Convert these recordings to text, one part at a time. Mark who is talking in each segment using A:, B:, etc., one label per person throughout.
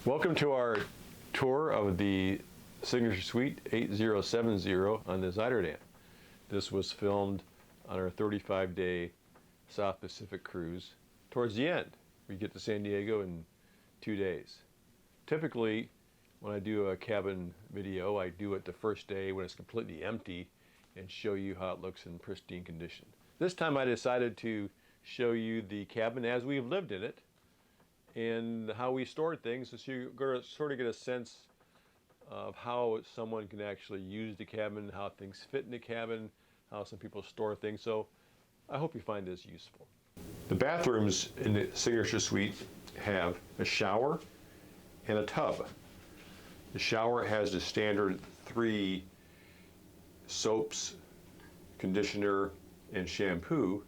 A: Welcome to our tour of the Signature Suite 8070 on the Zuiderdam. This was filmed on our 35-day South Pacific cruise. Towards the end, we get to San Diego in 2 days. Typically, when I do a cabin video, I do it the first day when it's completely empty and show you how it looks in pristine condition. This time I decided to show you the cabin as we've lived in it and how we stored things, so you're going to sort of get a sense of how someone can actually use the cabin, how things fit in the cabin, how some people store things. So I hope you find this useful. The bathrooms in the Signature Suite have a shower and a tub. The shower has the standard 3 soaps, conditioner, and shampoo.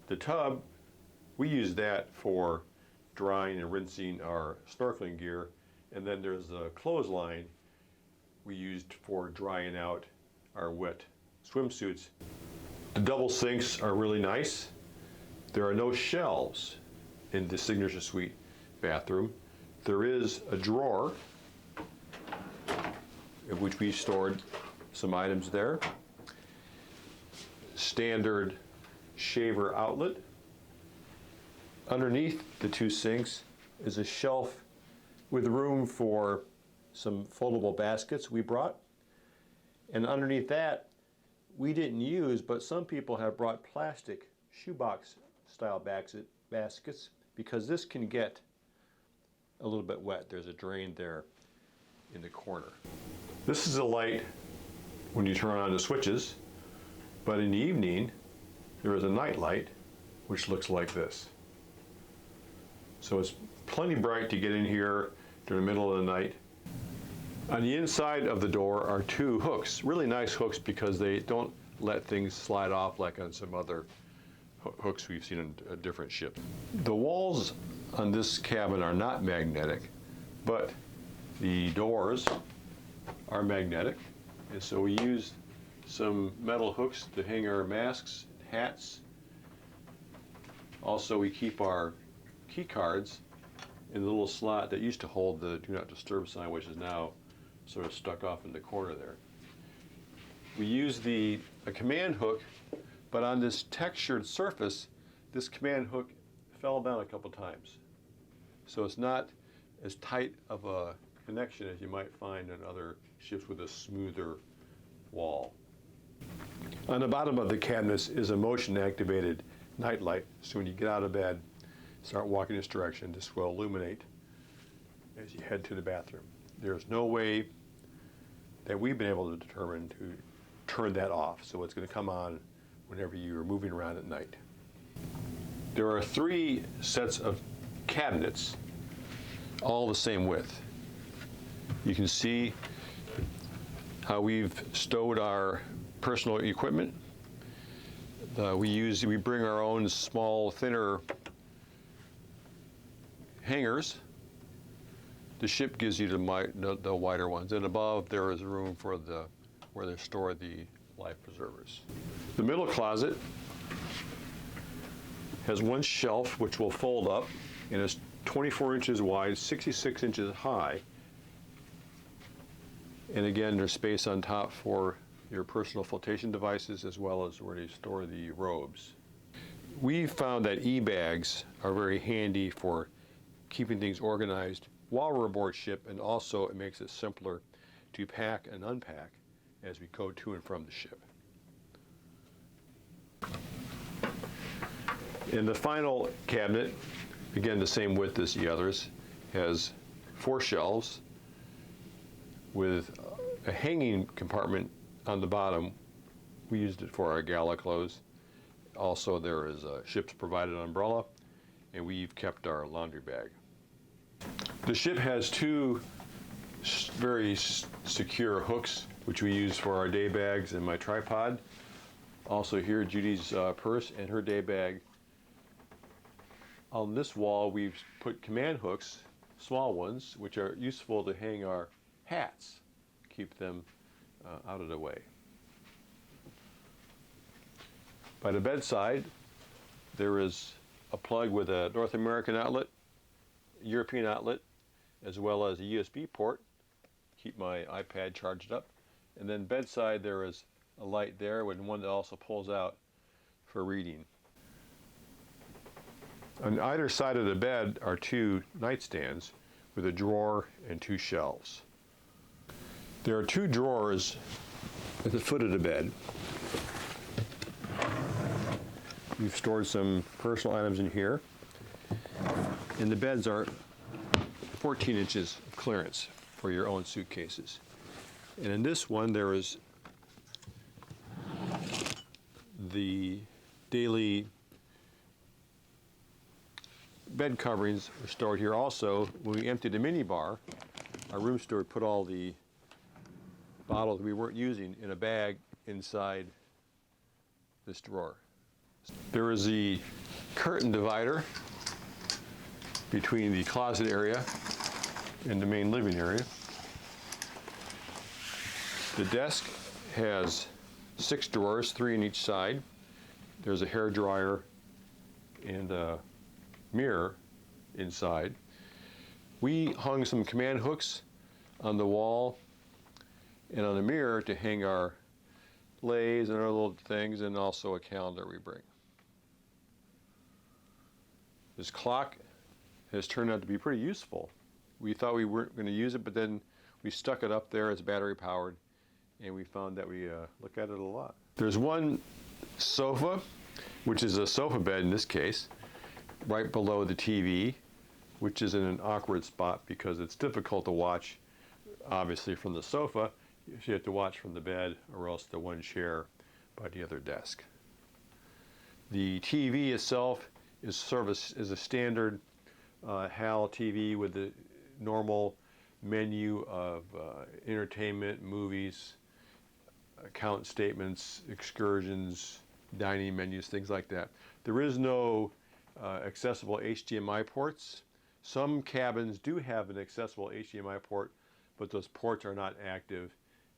A: The tub, we use that for drying and rinsing our snorkeling gear, and then there's a clothesline we used for drying out our wet swimsuits. The double sinks are really nice. There are no shelves in the Signature Suite bathroom. There is a drawer in which we stored some items there. Standard shaver outlet. Underneath the 2 sinks is a shelf with room for some foldable baskets we brought. And underneath that, we didn't use, but some people have brought plastic shoebox style baskets because this can get a little bit wet. There's a drain there in the corner. This is a light when you turn on the switches, but in the evening, there is a nightlight which looks like this. So it's plenty bright to get in here during the middle of the night. On the inside of the door are 2 hooks, really nice hooks because they don't let things slide off like on some other hooks we've seen on different ships. The walls on this cabin are not magnetic, but the doors are magnetic, and so we used some metal hooks to hang our masks, hats. Also, we keep our key cards in the little slot that used to hold the Do Not Disturb sign, which is now sort of stuck off in the corner there. We use a command hook, but on this textured surface, this command hook fell down a couple times. So it's not as tight of a connection as you might find on other ships with a smoother wall. On the bottom of the cabinets is a motion-activated nightlight, so when you get out of bed, start walking this direction, this will illuminate as you head to the bathroom. There's no way that we've been able to determine to turn that off, so it's going to come on whenever you're moving around at night. There are 3 sets of cabinets, all the same width. You can see how we've stowed our personal equipment. We bring our own small, thinner hangers. The ship gives you the wider ones, and above there is room for where they store the life preservers. The middle closet has 1 shelf which will fold up, and it's 24 inches wide, 66 inches high. And again, there's space on top for your personal flotation devices as well as where they store the robes. We found that e-bags are very handy for keeping things organized while we're aboard ship, and also it makes it simpler to pack and unpack as we go to and from the ship. In the final cabinet, again the same width as the others, has 4 shelves with a hanging compartment on the bottom. We used it for our gala clothes. Also, there is a ship's provided umbrella, and we've kept our laundry bag. The ship has 2 very secure hooks, which we use for our day bags and my tripod. Also here, Judy's purse and her day bag. On this wall, we've put command hooks, small ones, which are useful to hang our hats, keep them out of the way. By the bedside, there is a plug with a North American outlet, European outlet, as well as a USB port, keep my iPad charged up. And then bedside, there is a light there and one that also pulls out for reading. On either side of the bed are two nightstands with a drawer and two shelves. There are two drawers at the foot of the bed. We've stored some personal items in here. And the beds are 14 inches of clearance for your own suitcases. And in this one, there is the daily bed coverings are stored here. Also, when we emptied the minibar, our room steward put all the bottles we weren't using in a bag inside this drawer. There is the curtain divider between the closet area and the main living area. The desk has 6 drawers, 3 on each side. There's a hair dryer and a mirror inside. We hung some command hooks on the wall and on the mirror to hang our leis and other little things, and also a calendar we bring. This clock has turned out to be pretty useful. We thought we weren't going to use it, but then we stuck it up there. It's battery powered, and we found that we look at it a lot. There's one sofa, which is a sofa bed in this case, right below the TV, which is in an awkward spot because it's difficult to watch, obviously, from the sofa. You have to watch from the bed or else the one chair by the other desk. The TV itself is a standard HAL TV with the normal menu of entertainment, movies, account statements, excursions, dining menus, things like that. There is no accessible HDMI ports. Some cabins do have an accessible HDMI port, but those ports are not active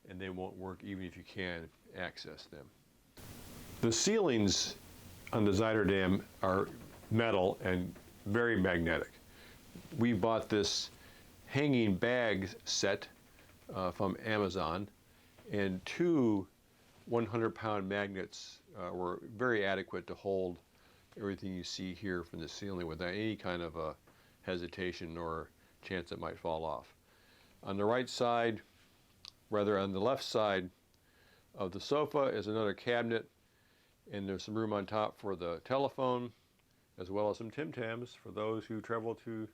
A: and they won't work even if you can access them. The ceilings on the Zuiderdam are metal and very magnetic. We bought this hanging bag set from Amazon, and 2 100-pound magnets were very adequate to hold everything you see here from the ceiling without any kind of a hesitation or chance it might fall off. On the right side, rather on the left side of the sofa is another cabinet, and there's some room on top for the telephone, as well as some Tim Tams for those who travel to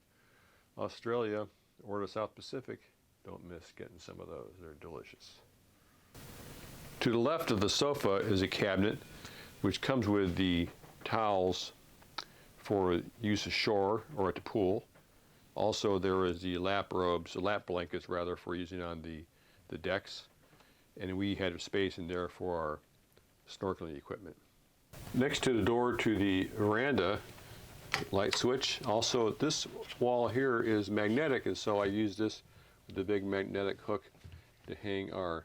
A: Australia or the South Pacific. Don't miss getting some of those, they're delicious. To the left of the sofa is a cabinet which comes with the towels for use ashore or at the pool. Also, there is the lap robes, the lap blankets rather, for using on the decks, and we had space in there for our snorkeling equipment. Next to the door to the veranda, light switch. Also, this wall here is magnetic, and so I use this with the big magnetic hook to hang our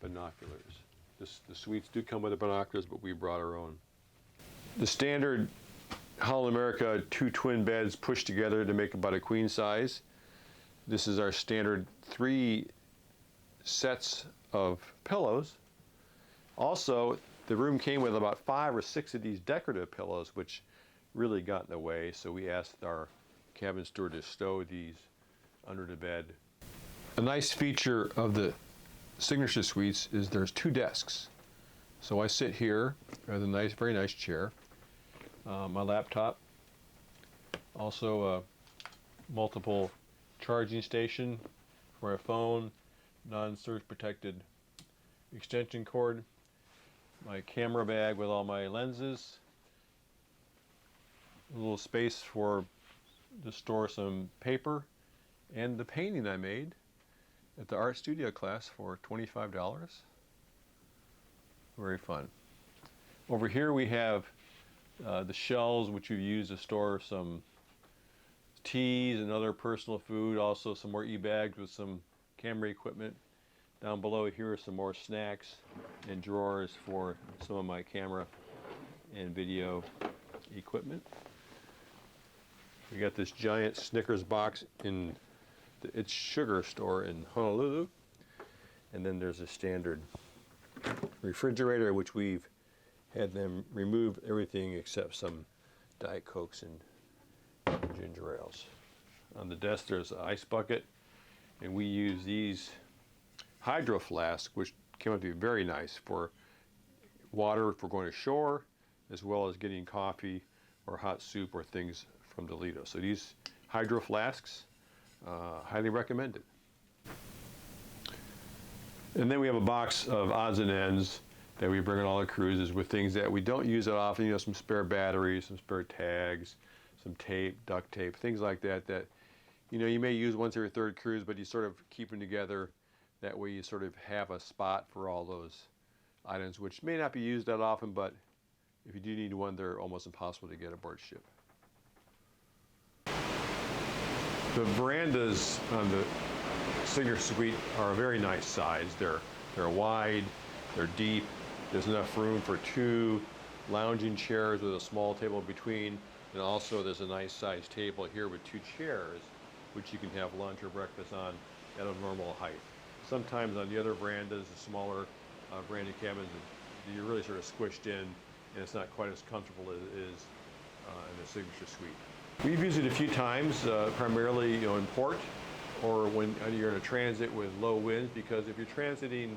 A: binoculars. The suites do come with the binoculars, but we brought our own. The standard Holland America 2 twin beds pushed together to make about a queen size. This is our standard 3 sets of pillows. Also, the room came with about 5 or 6 of these decorative pillows, which really got in the way, so we asked our cabin steward to stow these under the bed. A nice feature of the Signature Suites is there's 2 desks. So I sit here with a very nice chair, my laptop, also a multiple charging station for a phone, non-surge protected extension cord, my camera bag with all my lenses, a little space to store some paper, and the painting I made at the art studio class for $25. Very fun. Over here we have the shelves which we've used to store some teas and other personal food, also some more e-bags with some camera equipment. Down below here are some more snacks and drawers for some of my camera and video equipment. We got this giant Snickers box in It's Sugar store in Honolulu. And then there's a standard refrigerator, which we've had them remove everything except some Diet Cokes and ginger ales. On the desk there's an ice bucket, and we use these hydro flasks, which came out to be very nice for water if we're going ashore, as well as getting coffee or hot soup or things from the Lido. So these hydro flasks, highly recommended. And then we have a box of odds and ends that we bring on all the cruises with things that we don't use that often, you know, some spare batteries, some spare tags, some tape, duct tape, things like that, that, you know, you may use once every third cruise, but you sort of keep them together. That way you sort of have a spot for all those items, which may not be used that often, but if you do need one, they're almost impossible to get aboard ship. The verandas on the Signature Suite are a very nice size. They're wide, they're deep. There's enough room for 2 lounging chairs with a small table between, and also there's a nice sized table here with 2 chairs, which you can have lunch or breakfast on at a normal height. Sometimes on the other verandas, the smaller veranda cabins, you're really sort of squished in, and it's not quite as comfortable as it is in the Signature Suite. We've used it a few times, primarily, you know, in port, or when you're in a transit with low winds, because if you're transiting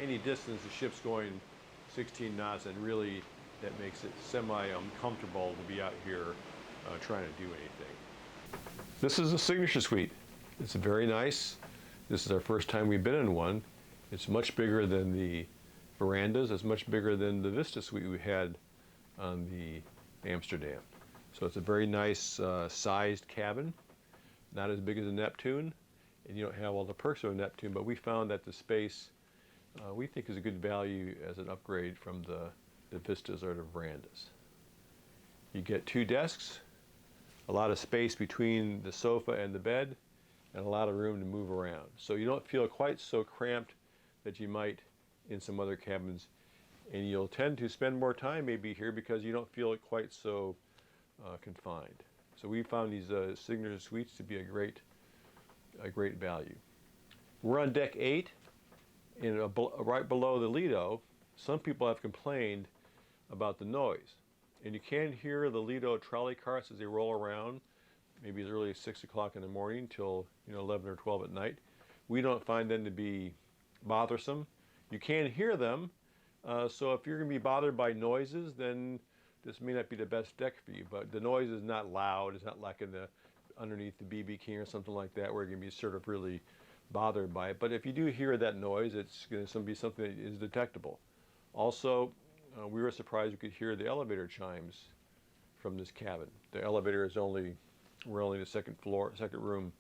A: any distance, the ship's going 16 knots, and really that makes it semi-uncomfortable to be out here trying to do anything. This is a Signature Suite. It's very nice. This is our first time we've been in one. It's much bigger than the verandas. It's much bigger than the Vista Suite we had on the Amsterdam. So it's a very nice sized cabin, not as big as a Neptune, and you don't have all the perks of a Neptune, but we found that the space we think is a good value as an upgrade from the Vistas or the verandas. You get 2 desks, a lot of space between the sofa and the bed, and a lot of room to move around. So you don't feel quite so cramped that you might in some other cabins, and you'll tend to spend more time maybe here because you don't feel it quite so confined. So we found these Signature Suites to be a great value. We're on deck 8, and right below the Lido. Some people have complained about the noise, and you can hear the Lido trolley carts as they roll around, maybe as early as 6 o'clock in the morning till 11 or 12 at night. We don't find them to be bothersome. You can hear them, so if you're going to be bothered by noises, then this may not be the best deck for you. But the noise is not loud. It's not like underneath the BB King or something like that, where you're going to be sort of really bothered by it. But if you do hear that noise, it's going to be something that is detectable. Also, we were surprised we could hear the elevator chimes from this cabin. The elevator is we're only the second room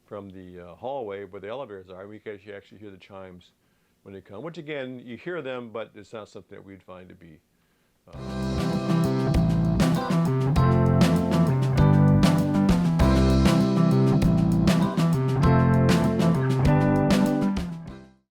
A: from the hallway where the elevators are. We can actually hear the chimes when they come, which again, you hear them, but it's not something that we'd find to be